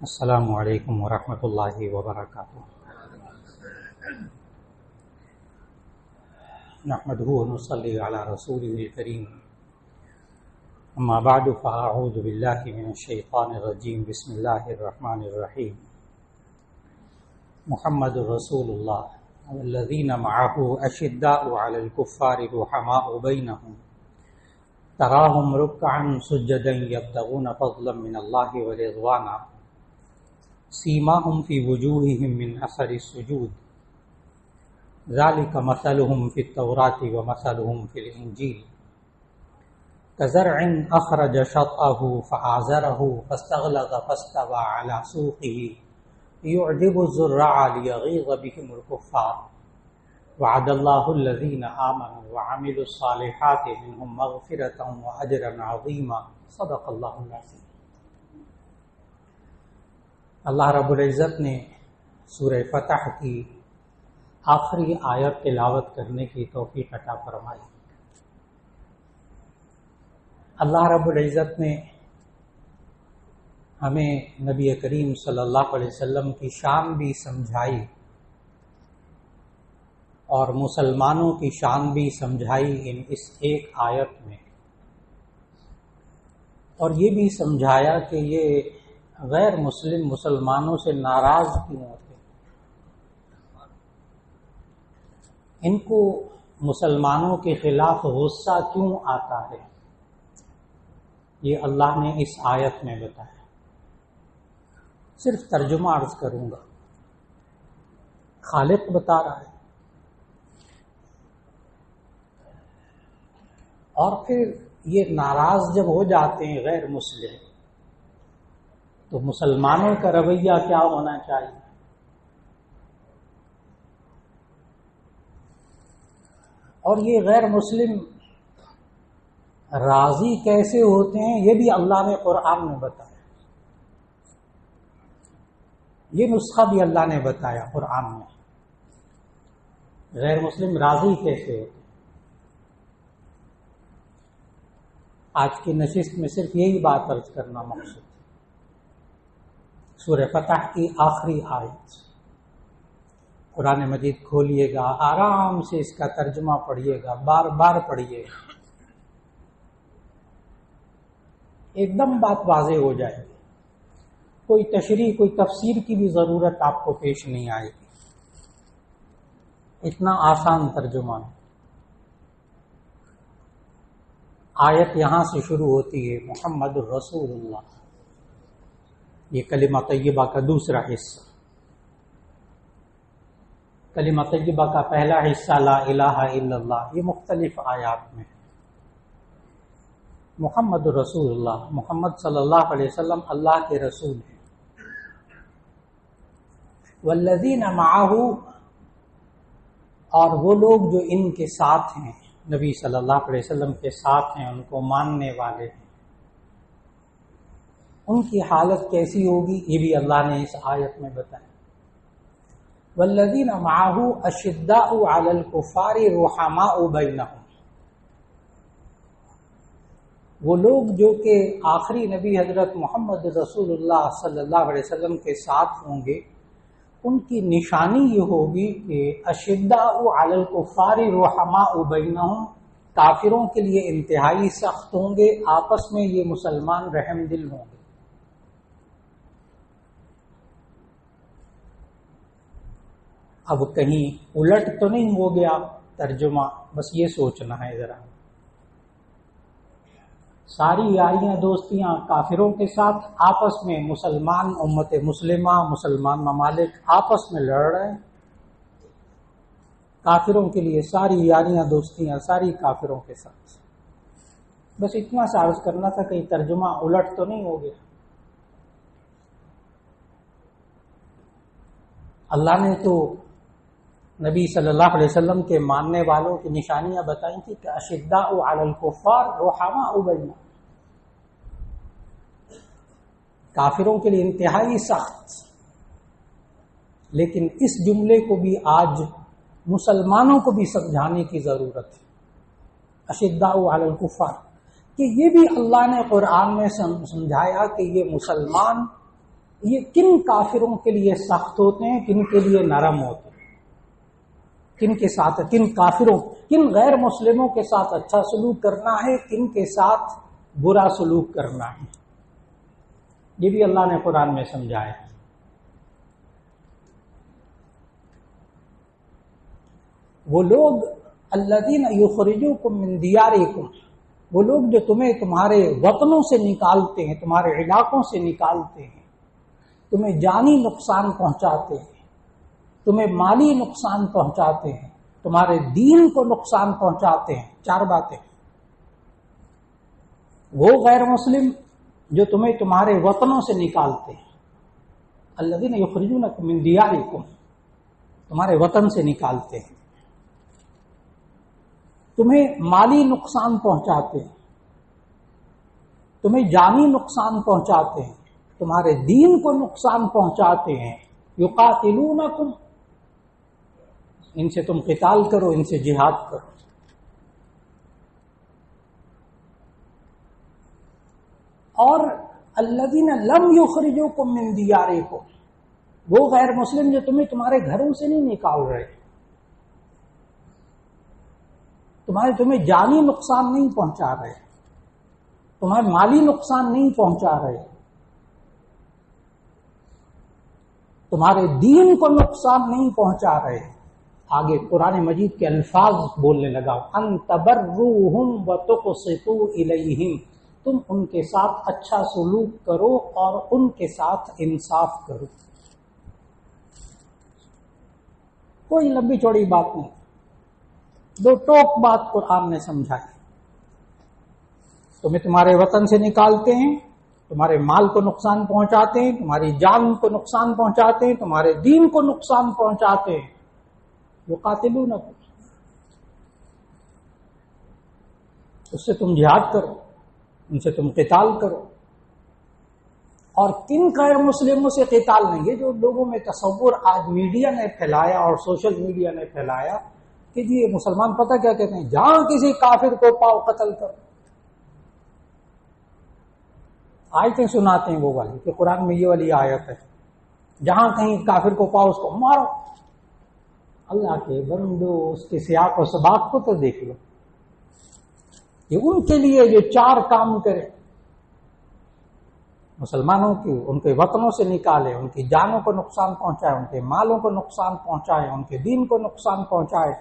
السلام علیکم ورحمۃ اللہ وبرکاتہ۔ نحمده ونصلي على رسوله الكريم، اما بعد فاعوذ باللہ من الشیطان الرجیم، بسم اللہ الرحمن الرحیم۔ محمد رسول اللہ والذین معه اشداء علی الکفار رحماء بینہم تراہم رکعا سجدا یبتغون فضلا من اللہ ورضوانا سیماہم فی وجوہہم من اثر السجود ذالک مثلہم فی التوراۃ ومثلہم فی الانجیل کزرع اخرج شطأہ فآزرہ فاستغلظ فاستوى علی سوقہ یعجب الزراع لیغیظ بہم الکفار وعد اللہ الذین آمنوا وعملوا الصالحات منہم مغفرۃ واجرا عظیما۔ صدق اللہ العظیم۔ اللہ رب العزت نے سورہ فتح کی آخری آیت تلاوت کرنے کی توفیق عطا فرمائی۔ اللہ رب العزت نے ہمیں نبی کریم صلی اللہ علیہ وسلم کی شان بھی سمجھائی اور مسلمانوں کی شان بھی سمجھائی اس ایک آیت میں، اور یہ بھی سمجھایا کہ یہ غیر مسلم مسلمانوں سے ناراض کیوں ہوتے، ان کو مسلمانوں کے خلاف غصہ کیوں آتا ہے، یہ اللہ نے اس آیت میں بتایا۔ صرف ترجمہ عرض کروں گا، خالق بتا رہا ہے، اور پھر یہ ناراض جب ہو جاتے ہیں غیر مسلم تو مسلمانوں کا رویہ کیا ہونا چاہیے۔ اور یہ غیر مسلم راضی کیسے ہوتے ہیں یہ بھی اللہ نے قرآن میں بتایا، یہ نسخہ بھی اللہ نے بتایا قرآن میں، غیر مسلم راضی کیسے ہوتے ہیں۔ آج کی نشست میں صرف یہی بات عرض کرنا مقصود ہے۔ سورہ فتح کی آخری آیت، قرآن مجید کھولیے گا، آرام سے اس کا ترجمہ پڑھیے گا، بار بار پڑھیے گا، ایک دم بات واضح ہو جائے گی، کوئی تشریح کوئی تفسیر کی بھی ضرورت آپ کو پیش نہیں آئے گی، اتنا آسان ترجمہ ہے۔ آیت یہاں سے شروع ہوتی ہے، محمد الرسول اللہ، یہ کلمہ طیبہ کا دوسرا حصہ۔ کلمہ طیبہ کا پہلا حصہ لا الہ الا اللہ، یہ مختلف آیات میں۔ محمد رسول اللہ، محمد صلی اللہ علیہ وسلم اللہ کے رسول ہیں۔ والذین معہ، اور وہ لوگ جو ان کے ساتھ ہیں، نبی صلی اللہ علیہ وسلم کے ساتھ ہیں، ان کو ماننے والے ہیں، ان کی حالت کیسی ہوگی یہ بھی اللہ نے اس آیت میں بتایا۔ والذین معہ اشداء علی الکفار رحماء بینہم، وہ لوگ جو کہ آخری نبی حضرت محمد رسول اللہ صلی اللہ علیہ وسلم کے ساتھ ہوں گے، ان کی نشانی یہ ہوگی کہ اشداء علی الکفار رحماء بینہم، کافروں کے لیے انتہائی سخت ہوں گے، آپس میں یہ مسلمان رحم دل ہوں گے۔ اب کہیں الٹ تو نہیں ہو گیا ترجمہ، بس یہ سوچنا ہے ذرا، ساری یاریاں دوستیاں کافروں کے ساتھ، آپس میں مسلمان امت مسلمہ مسلمان ممالک آپس میں لڑ رہے ہیں، کافروں کے لیے ساری یاریاں دوستیاں ساری کافروں کے ساتھ۔ بس اتنا سا عرض کرنا تھا، کہیں ترجمہ الٹ تو نہیں ہو گیا۔ اللہ نے تو نبی صلی اللہ علیہ وسلم کے ماننے والوں کی نشانیاں بتائی تھی کہ اشداء علی الکفار رحماء بینہم، کافروں کے لیے انتہائی سخت، لیکن اس جملے کو بھی آج مسلمانوں کو بھی سمجھانے کی ضرورت ہے، اشداء علی الکفار، کہ یہ بھی اللہ نے قرآن میں سمجھایا کہ یہ مسلمان یہ کن کافروں کے لیے سخت ہوتے ہیں، کن کے لیے نرم ہوتے ہیں، کن کے ساتھ، کن کافروں، کن غیر مسلموں کے ساتھ اچھا سلوک کرنا ہے، کن کے ساتھ برا سلوک کرنا ہے، یہ بھی اللہ نے قرآن میں سمجھایا۔ وہ لوگ الذین یخرجوکم من دیارکم، وہ لوگ جو تمہیں تمہارے وطنوں سے نکالتے ہیں، تمہارے علاقوں سے نکالتے ہیں، تمہیں جانی نقصان پہنچاتے ہیں، تمہیں مالی نقصان پہنچاتے ہیں، تمہارے دین کو نقصان پہنچاتے ہیں، چار باتیں۔ وہ غیر مسلم جو تمہیں تمہارے وطنوں سے نکالتے ہیں، الذین یخرجونکم من دیارکم، تمہارے وطن سے نکالتے ہیں، تمہیں مالی نقصان پہنچاتے ہیں، تمہیں جانی نقصان پہنچاتے ہیں، تمہارے دین کو نقصان پہنچاتے ہیں، یقاتلونکم، ان سے تم قتال کرو، ان سے جہاد کرو۔ اور الذین لم یخرجوکم من دیارکم، وہ غیر مسلم جو تمہارے گھروں سے نہیں نکال رہے، تمہیں جانی نقصان نہیں پہنچا رہے، تمہیں مالی نقصان نہیں پہنچا رہے، تمہارے دین کو نقصان نہیں پہنچا رہے۔ آگے قرآن مجید کے الفاظ بولنے لگا، ان تبروہم وتقسطوا الیہم، تم ان کے ساتھ اچھا سلوک کرو اور ان کے ساتھ انصاف کرو۔ کوئی لمبی چوڑی بات نہیں، دو ٹوک بات قرآن نے سمجھائی۔ تمہیں تمہارے وطن سے نکالتے ہیں، تمہارے مال کو نقصان پہنچاتے ہیں، تمہاری جان کو نقصان پہنچاتے ہیں، تمہارے دین کو نقصان پہنچاتے ہیں، یقاتلونکم، اس سے تم جہاد کرو، ان سے تم قتال کرو۔ اور کن غیر مسلموں سے قتال نہیں، یہ جو لوگوں میں تصور آج میڈیا نے پھیلایا اور سوشل میڈیا نے پھیلایا کہ جی یہ مسلمان پتہ کیا کہتے ہیں، جہاں کسی کافر کو پاؤ قتل کرو۔ آیتیں سناتے ہیں وہ والی کہ قرآن میں یہ والی آیت ہے، جہاں کہیں کافر کو پاؤ اس کو مارو۔ اللہ کے بندو، اس کے سیاق و سباق کو تو دیکھ لو، کہ ان کے لیے جو چار کام کرے، مسلمانوں کی ان کے وطنوں سے نکالے، ان کی جانوں کو نقصان پہنچائے، ان کے مالوں کو نقصان پہنچائے، ان کے دین کو نقصان پہنچائے۔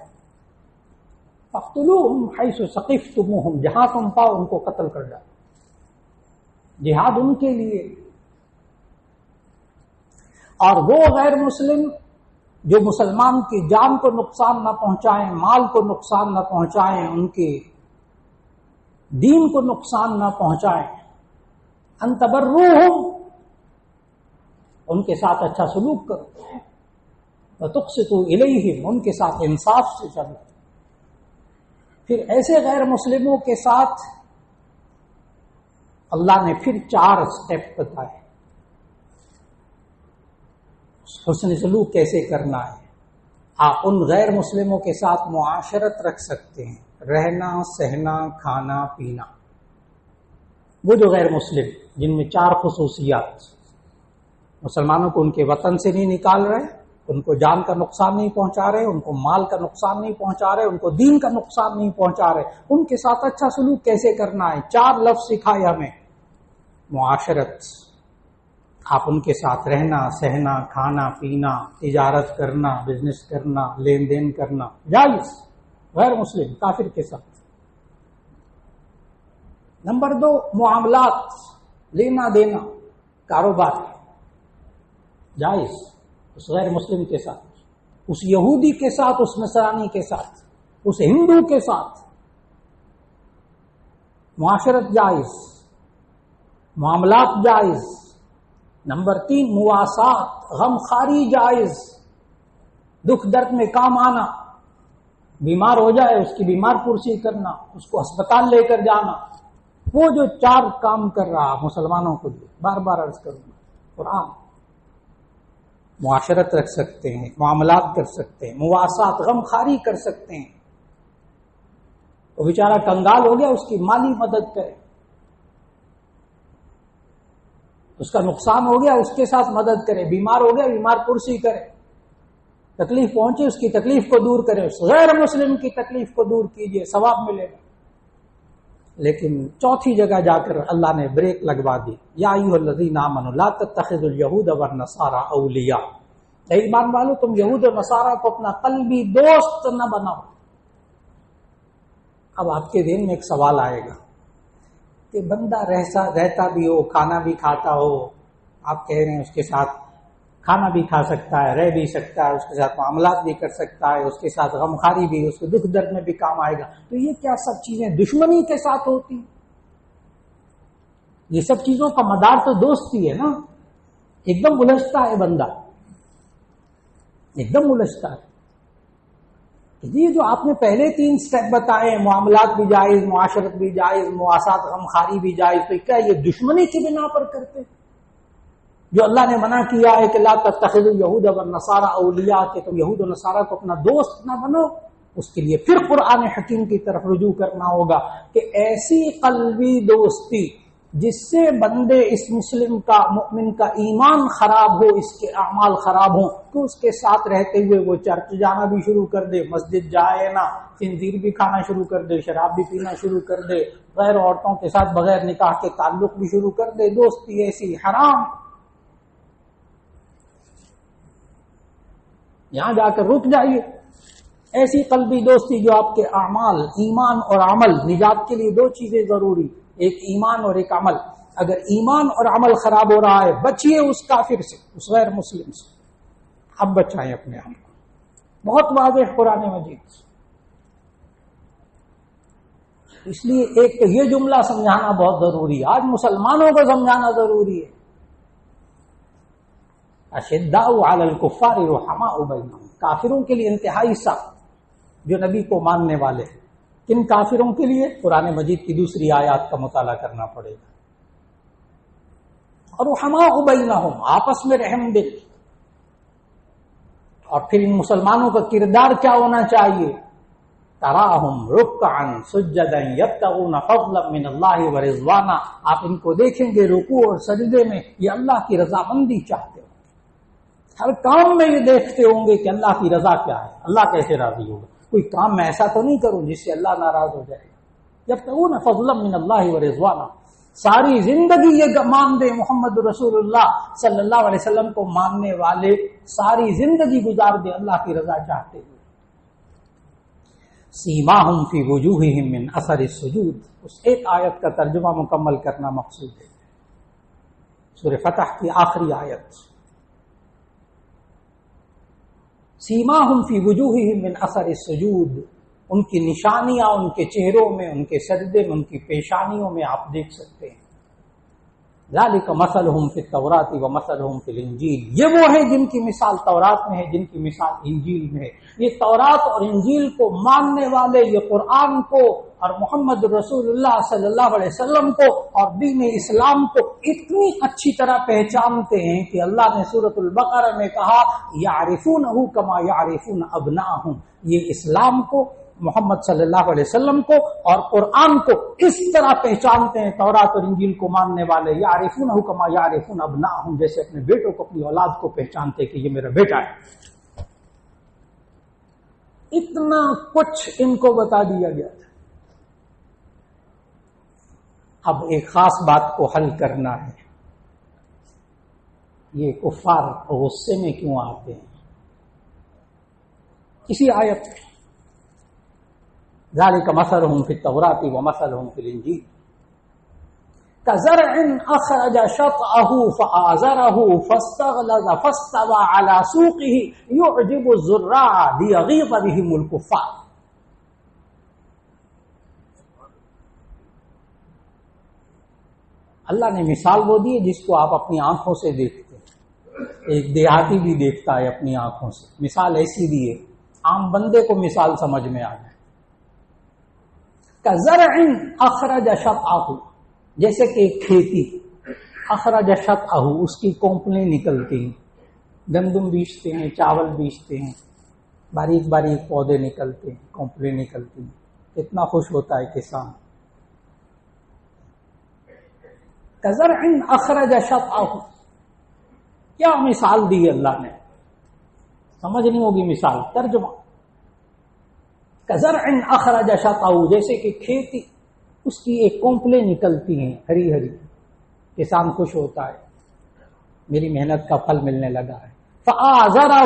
فاقتلوہم حیث ثقفتموہم، جہاں تم پاؤ ان کو قتل کر جاؤ۔ جہاد ان کے لیے۔ اور وہ غیر مسلم جو مسلمان کی جان کو نقصان نہ پہنچائیں، مال کو نقصان نہ پہنچائیں، ان کے دین کو نقصان نہ پہنچائیں، ان تبروہم، ان کے ساتھ اچھا سلوک کرو، وتقسطوا الیہم، ان کے ساتھ انصاف سے چلو۔ پھر ایسے غیر مسلموں کے ساتھ اللہ نے پھر چار سٹیپ بتائے، حسن سلوک کیسے کرنا ہے۔ آپ ان غیر مسلموں کے ساتھ معاشرت رکھ سکتے ہیں، رہنا سہنا کھانا پینا۔ وہ جو غیر مسلم جن میں چار خصوصیات، مسلمانوں کو ان کے وطن سے نہیں نکال رہے، ان کو جان کا نقصان نہیں پہنچا رہے، ان کو مال کا نقصان نہیں پہنچا رہے، ان کو دین کا نقصان نہیں پہنچا رہے، ان کے ساتھ اچھا سلوک کیسے کرنا ہے۔ چار لفظ سکھائے ہمیں، معاشرت، آپ ان کے ساتھ رہنا سہنا کھانا پینا، تجارت کرنا، بزنس کرنا، لین دین کرنا جائز، غیر مسلم کافر کے ساتھ۔ نمبر 2، معاملات، لینا دینا، کاروبار جائز اس غیر مسلم کے ساتھ، اس یہودی کے ساتھ، اس نصرانی کے ساتھ، اس ہندو کے ساتھ معاشرت جائز، معاملات جائز۔ نمبر 3، مواسات، غم خاری جائز، دکھ درد میں کام آنا، بیمار ہو جائے اس کی بیمار پرسی کرنا، اس کو ہسپتال لے کر جانا۔ وہ جو چار کام کر رہا مسلمانوں کو، بار بار عرض کروں گا، قرآن معاشرت رکھ سکتے ہیں، معاملات کر سکتے ہیں، مواسات، غم خاری کر سکتے ہیں۔ وہ بیچارہ کنگال ہو گیا، اس کی مالی مدد کرے، اس کا نقصان ہو گیا اس کے ساتھ مدد کرے، بیمار ہو گیا بیمار پرسی کرے، تکلیف پہنچی اس کی تکلیف کو دور کرے، اس غیر مسلم کی تکلیف کو دور کیجئے، ثواب ملے گا۔ لیکن چوتھی جگہ جا کر اللہ نے بریک لگوا دی، یا ایھا الذین آمنوا لا تتخذوا اليہود والنصارى اولیاء، اے ایمان والو تم یہود اور نصارہ کو اپنا قلبی دوست نہ بناؤ۔ اب آپ کے ذہن میں ایک سوال آئے گا کہ بندہ رہتا بھی ہو، کھانا بھی کھاتا ہو، آپ کہہ رہے ہیں اس کے ساتھ کھانا بھی کھا سکتا ہے، رہ بھی سکتا ہے، اس کے ساتھ معاملات بھی کر سکتا ہے، اس کے ساتھ غمخواری بھی، اس کے دکھ درد میں بھی کام آئے گا، تو یہ کیا سب چیزیں دشمنی کے ساتھ ہوتی؟ یہ سب چیزوں کا مدار تو دوستی ہے نا۔ ایک دم الجھتا ہے بندہ، ایک دم الجھتا ہے۔ یہ جو آپ نے پہلے 3 سٹیپ بتائے، معاملات بھی جائز، معاشرت بھی جائز، مواسات غمخواری بھی جائز، تو کیا یہ دشمنی کی بنا پر کرتے؟ جو اللہ نے منع کیا ہے کہ لا تتخذوا اليہود والنصارى اولیاء، کہ تم یہود و نصارہ کو اپنا دوست نہ بنو، اس کے لیے پھر قرآن حکیم کی طرف رجوع کرنا ہوگا کہ ایسی قلبی دوستی جس سے بندے اس مسلم کا، مؤمن کا ایمان خراب ہو، اس کے اعمال خراب ہوں، تو اس کے ساتھ رہتے ہوئے وہ چرچ جانا بھی شروع کر دے، مسجد جائے نا، خنزیر بھی کھانا شروع کر دے، شراب بھی پینا شروع کر دے، غیر عورتوں کے ساتھ بغیر نکاح کے تعلق بھی شروع کر دے، دوستی ایسی حرام۔ یہاں جا کر رک جائیے۔ ایسی قلبی دوستی جو آپ کے اعمال، ایمان اور عمل، نجات کے لیے 2 چیزیں ضروری، ایک ایمان اور ایک عمل۔ اگر ایمان اور عمل خراب ہو رہا ہے، بچیے اس کافر سے، اس غیر مسلم سے، اب بچائیں اپنے آپ کو۔ بہت واضح قرآن مجید۔ اس لیے ایک تو یہ جملہ سمجھانا بہت ضروری ہے، آج مسلمانوں کو سمجھانا ضروری ہے۔ اشداء علی الکفار رحماء بینہم، کافروں کے لیے انتہائی سخت، جو نبی کو ماننے والے ہیں۔ کن کافروں کے لیے؟ قرآن مجید کی دوسری آیات کا مطالعہ کرنا پڑے گا۔ اور رحماء بینہم، آپس میں رحم دل۔ اور پھر ان مسلمانوں کا کردار کیا ہونا چاہیے؟ تراہم رکعا سجدا یبتغون فضلا من اللہ ورضوانا، آپ ان کو دیکھیں گے رکوع اور سجدے میں یہ اللہ کی رضامندی چاہتے ہیں، ہر کام میں یہ دیکھتے ہوں گے کہ اللہ کی رضا کیا ہے، اللہ کیسے راضی ہوگا، کوئی کام میں ایسا تو نہیں کروں جس سے اللہ ناراض ہو جائے گا۔ یبتغون فضلا من اللہ ورضوانا، ساری زندگی یہ مان دے محمد رسول اللہ صلی اللہ علیہ وسلم کو ماننے والے ساری زندگی گزار دے اللہ کی رضا چاہتے ہوئے۔ سیماہم فی وجوہہم من اثر السجود، اس ایک آیت کا ترجمہ مکمل کرنا مقصود ہے، سورہ فتح کی آخری آیت۔ سیماہم فی وجوہہم من اثر السجود، ان کی نشانیاں ان کے چہروں میں، ان کے سجدے میں، ان کی پیشانیوں میں آپ دیکھ سکتے ہیں۔ ذالک مثلہم فی التوراۃ ومثلہم فی الانجیل، یہ وہ ہیں جن کی مثال تورات میں ہے، جن کی مثال انجیل میں ہے۔ یہ تورات اور انجیل کو ماننے والے، یہ قرآن کو اور محمد رسول اللہ صلی اللہ علیہ وسلم کو اور دین اسلام کو اتنی اچھی طرح پہچانتے ہیں کہ اللہ نے سورۃ البقرہ میں کہا یعرفونہ کما یعرفون ابناءہم، یہ اسلام کو، محمد صلی اللہ علیہ وسلم کو اور قرآن کو اس طرح پہچانتے ہیں، تورات اور انجیل کو ماننے والے، یعرفونہ کما یعرفون ابناءہم، جیسے اپنے بیٹوں کو، اپنی اولاد کو پہچانتے کہ یہ میرا بیٹا ہے۔ اتنا کچھ ان کو بتا دیا گیا تھا۔ اب ایک خاص بات کو حل کرنا ہے، یہ کفار غصے میں کیوں آتے ہیں؟ اسی آیت ذالک مثلہم فی التوراۃ ومثلہم فی الانجیل کزرع اخرج شطأہ فآزرہ فاستغلظ فاستوى علی سوقہ یعجب الزراع لیغیظ بہم الکفار۔ اللہ نے مثال وہ دی جس کو آپ اپنی آنکھوں سے دیکھتے ہیں، ایک دیہاتی بھی دیکھتا ہے اپنی آنکھوں سے، مثال ایسی دی ہے عام بندے کو مثال سمجھ میں آ جائے۔ کزرع اخرج شطأہ، جیسے کہ ایک کھیتی، اخرج شطأہ، اس کی کونپلیں نکلتی ہیں، گندم بیچتے ہیں، چاول بیچتے ہیں، باریک باریک پودے نکلتے ہیں، کونپلیں نکلتی ہیں، کتنا خوش ہوتا ہے کسان۔ کزرع اخرج شطأہ، کیا مثال دی اللہ نے، سمجھ نہیں ہوگی مثال، ترجمہ کزرع اخرج شطأہ، جیسے کہ کھیتی اس کی ایک کونپلیں نکلتی ہیں ہری ہری، کسان خوش ہوتا ہے میری محنت کا پھل ملنے لگا ہے، فآزرہ،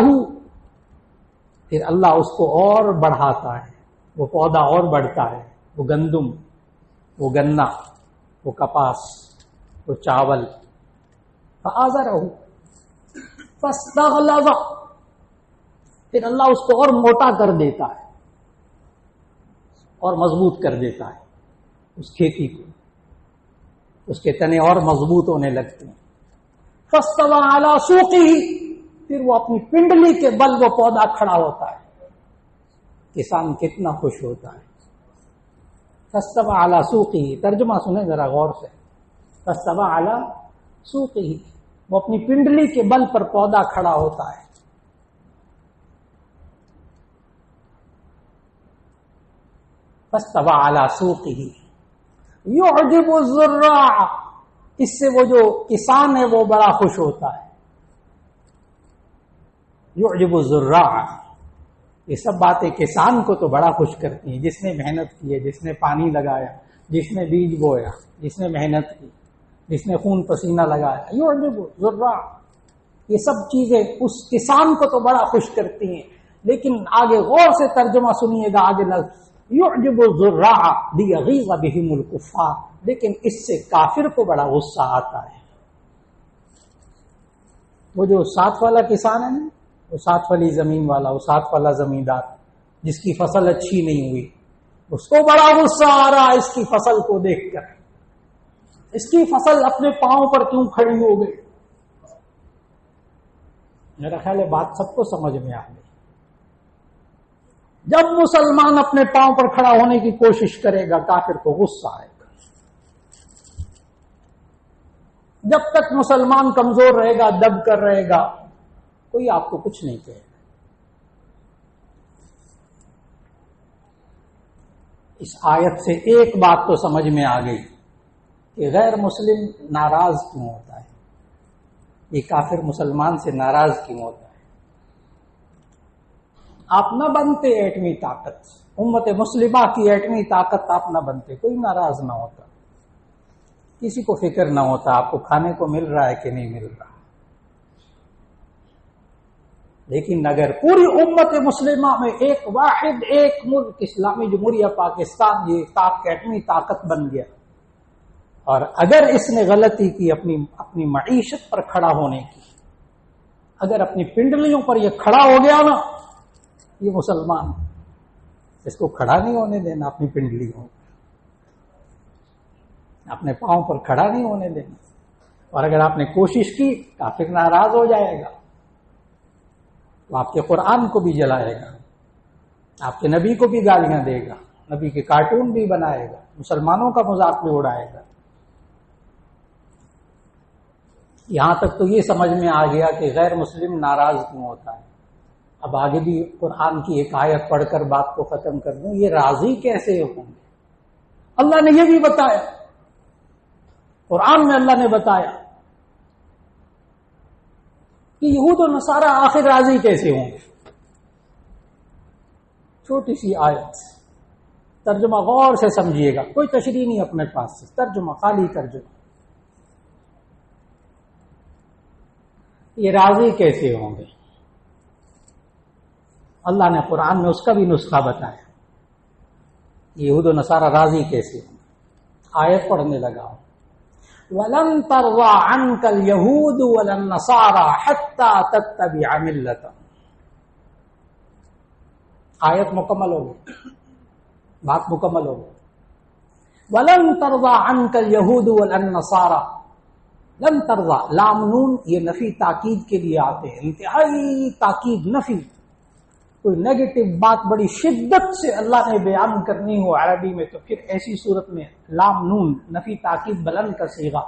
پھر اللہ اس کو اور بڑھاتا ہے، وہ پودا اور بڑھتا ہے، وہ گندم، وہ گنا، وہ کپاس، وہ چاول، فآزرہ فاستغلظ، پھر اللہ اس کو اور موٹا کر دیتا ہے اور مضبوط کر دیتا ہے اس کھیتی کو، اس کے تنے اور مضبوط ہونے لگتے ہیں، فاستوى علی سوقہ، پھر وہ اپنی پنڈلی کے بل وہ پودا کھڑا ہوتا ہے، کسان کتنا خوش ہوتا ہے، فاستوى علی سوقہ، ترجمہ سنیں ذرا غور سے، فاستوى علی سوقہ، وہ اپنی پنڈلی کے بل پر پودا کھڑا ہوتا ہے، فاستوى علی سوقہ یعجب الزراع، اس سے وہ جو کسان ہے وہ بڑا خوش ہوتا ہے، یعجب الزراع، یہ سب باتیں کسان کو تو بڑا خوش کرتی ہیں، جس نے محنت کی ہے، جس نے پانی لگایا، جس نے بیج بویا، جس نے محنت کی، جس نے خون پسینہ لگایا، یعجب الزراع، یہ سب چیزیں اس کسان کو تو بڑا خوش کرتی ہیں، لیکن آگے غور سے ترجمہ سنیے گا، آگے لفظ یعجب الزراع لیغیظ بہم الکفار، لیکن اس سے کافر کو بڑا غصہ آتا ہے۔ وہ جو ساتھ والا کسان ہے نا، وہ ساتھ والی زمین والا، وہ ساتھ والا زمیندار جس کی فصل اچھی نہیں ہوئی، اس کو بڑا غصہ آ رہا ہے اس کی فصل کو دیکھ کر، اس کی فصل اپنے پاؤں پر کیوں کھڑی ہو گئی۔ میرا خیال ہے بات سب کو سمجھ میں آ گئی۔ جب مسلمان اپنے پاؤں پر کھڑا ہونے کی کوشش کرے گا کافر کو غصہ آئے گا، جب تک مسلمان کمزور رہے گا، دب کر رہے گا، کوئی آپ کو کچھ نہیں کہے گا۔ اس آیت سے ایک بات تو سمجھ میں آ گئی کہ غیر مسلم ناراض کیوں ہوتا ہے، یہ کافر مسلمان سے ناراض کیوں ہوتا ہے۔ آپ نہ بنتے ایٹمی طاقت، امت مسلمہ کی ایٹمی طاقت آپ نہ بنتے، کوئی ناراض نہ ہوتا، کسی کو فکر نہ ہوتا آپ کو کھانے کو مل رہا ہے کہ نہیں مل رہا۔ لیکن اگر پوری امت مسلمہ میں ایک واحد ایک ملک اسلامی جمہوریہ پاکستان یہ ایٹمی طاقت بن گیا، اور اگر اس نے غلطی کی اپنی معیشت پر کھڑا ہونے کی، اگر اپنی پنڈلیوں پر یہ کھڑا ہو گیا نا، یہ مسلمان اس کو کھڑا نہیں ہونے دینا، اپنی پنڈلیوں اپنے پاؤں پر کھڑا نہیں ہونے دینا، اور اگر آپ نے کوشش کی کافر ناراض ہو جائے گا، تو آپ کے قرآن کو بھی جلائے گا، آپ کے نبی کو بھی گالیاں دے گا، نبی کے کارٹون بھی بنائے گا، مسلمانوں کا مذاق بھی اڑائے گا۔ یہاں تک تو یہ سمجھ میں آ گیا کہ غیر مسلم ناراض کیوں ہوتا ہے۔ اب آگے بھی قرآن کی ایک آیت پڑھ کر بات کو ختم کر دوں، یہ راضی کیسے ہوں گے؟ اللہ نے یہ بھی بتایا، قرآن میں اللہ نے بتایا کہ یہود و نصارہ آخر راضی کیسے ہوں گے۔ چھوٹی سی آیت، ترجمہ غور سے سمجھیے گا، کوئی تشریح نہیں اپنے پاس سے، ترجمہ خالی ترجمہ۔ یہ راضی کیسے ہوں گے؟ اللہ نے قرآن میں اس کا بھی نسخہ بتایا، یہود و نصارہ راضی کیسے ہوں گے۔ آیت پڑھنے لگا ہوں، وَلَن تَرْضَىٰ عَنْكَ الْيَهُودُ وَلَا النَّصَارَىٰ حَتَّىٰ تَتَّبِعَ مِلَّتَهُمْ۔ آیت مکمل ہو گئی، بات مکمل ہو گئی۔ وَلَن تَرْضَىٰ عَنْكَ الْيَهُودُ وَلَا النَّصَارَىٰ، لن ترضا، لام نون یہ نفی تاکید کے لیے آتے ہیں، انتہائی تاکید، نفی، کوئی نیگیٹو بات بڑی شدت سے اللہ نے بیان کرنی ہو عربی میں تو پھر ایسی صورت میں لام نون نفی تاکید بلند کا صیغہ۔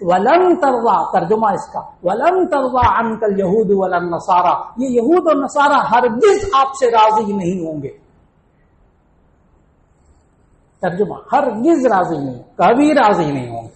ولن ترضا، ترجمہ اس کا، ولن ترضا عنک الیہود ولا النصارى، یہ یہود اور نصارہ ہرگز آپ سے راضی نہیں ہوں گے۔ ترجمہ، ہرگز راضی نہیں، کبھی راضی نہیں ہوں گے۔